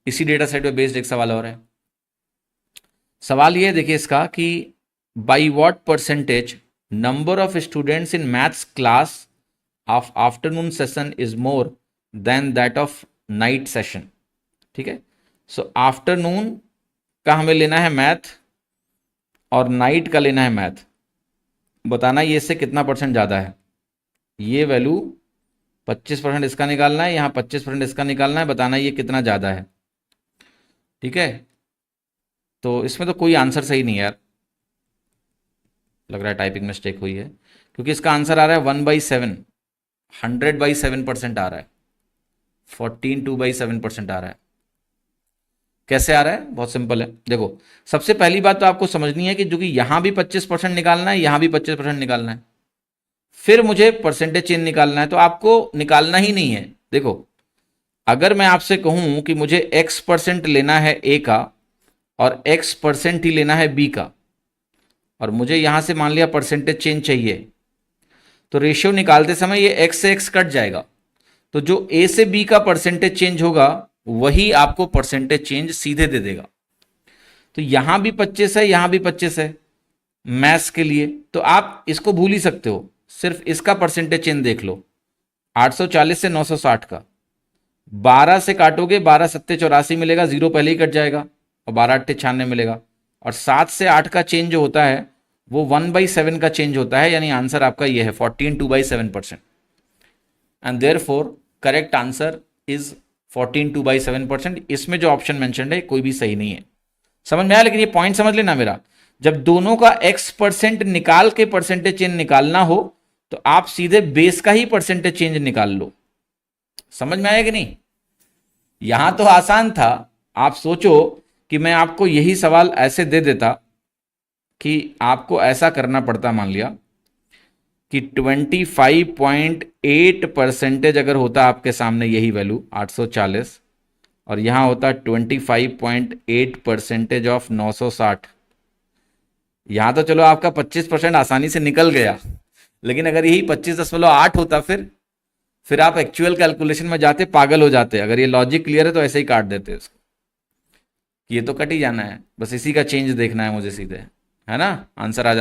इसी data set पे based एक सवाल और है। सवाल ये देखिए इसका कि by what percentage number of students in maths class of afternoon session is more than that of night session. ठीक है, सो आफ्टरनून का हमें लेना है मैथ और नाइट का लेना है मैथ। बताना ये इससे कितना परसेंट ज़्यादा है। ये वैल्यू 25% इसका निकालना है, यहाँ 25% इसका निकालना है, बताना ये कितना ज़्यादा है। ठीक है, तो इसमें तो कोई आंसर सही नहीं है यार, लग रहा है टाइपिंग मिस्टेक हुई है, क्योंकि इसका आंसर आ रहा है 1/7, 100/7% आ रहा है, 14/2/7% आ रहा है। कैसे आ रहा है? बहुत सिंपल है, देखो सबसे पहली बात तो आपको समझनी है कि जो कि यहां भी 25% निकालना है, यहां भी 25% निकालना है, फिर मुझे परसेंटेज चेंज निकालना है, तो आपको निकालना ही नहीं है। देखो अगर मैं आपसे कहूं कि मुझे x% लेना है ए का और x% ही लेना है बी का, और मुझे यहां से मान लिया परसेंटेज चेंज चाहिए, तो रेशियो निकालते समय ये x से x कट जाएगा, तो जो ए से बी का परसेंटेज चेंज होगा वही आपको परसेंटेज चेंज सीधे दे देगा। तो यहां भी 25 है, यहां भी 25 है मैथ्स के लिए, तो आप इसको भूल ही सकते हो, सिर्फ इसका परसेंटेज चेंज देख लो। 840 से 960 का 12 से काटोगे, 12 सत्ते 84 मिलेगा, जीरो पहले ही कट जाएगा, और 12 अट्ठे 96 मिलेगा। और 7 से 8 का चेंज जो होता है वो 1/7 का चेंज होता है, यानी आंसर आपका ये है 14/2/7%। And therefore correct answer is 14/2/7%। इसमें जो ऑप्शन मैंशन है कोई भी सही नहीं है। समझ में आया? लेकिन ये पॉइंट समझ लेना मेरा, जब दोनों का x% निकाल के परसेंटेज चेंज निकालना हो तो आप सीधे बेस का ही परसेंटेज चेंज निकाल लो। समझ में आया कि नहीं? यहां तो आसान था। आप सोचो कि मैं आपको यही सवाल ऐसे दे देता कि आपको ऐसा करना पड़ता, मान लिया कि 25.8% अगर होता आपके सामने यही वैल्यू 840, और यहां होता 25.8% ऑफ 960। यहां तो चलो आपका 25% आसानी से निकल गया, लेकिन अगर यही 25.8 होता, फिर आप एक्चुअल कैलकुलेशन में जाते पागल हो जाते। अगर ये लॉजिक क्लियर है तो ऐसे ही काट देते इसको, ये तो कट ही जाना है, बस इसी का चेंज देखना है मुझे सीधे, है ना? आंसर आ जाता।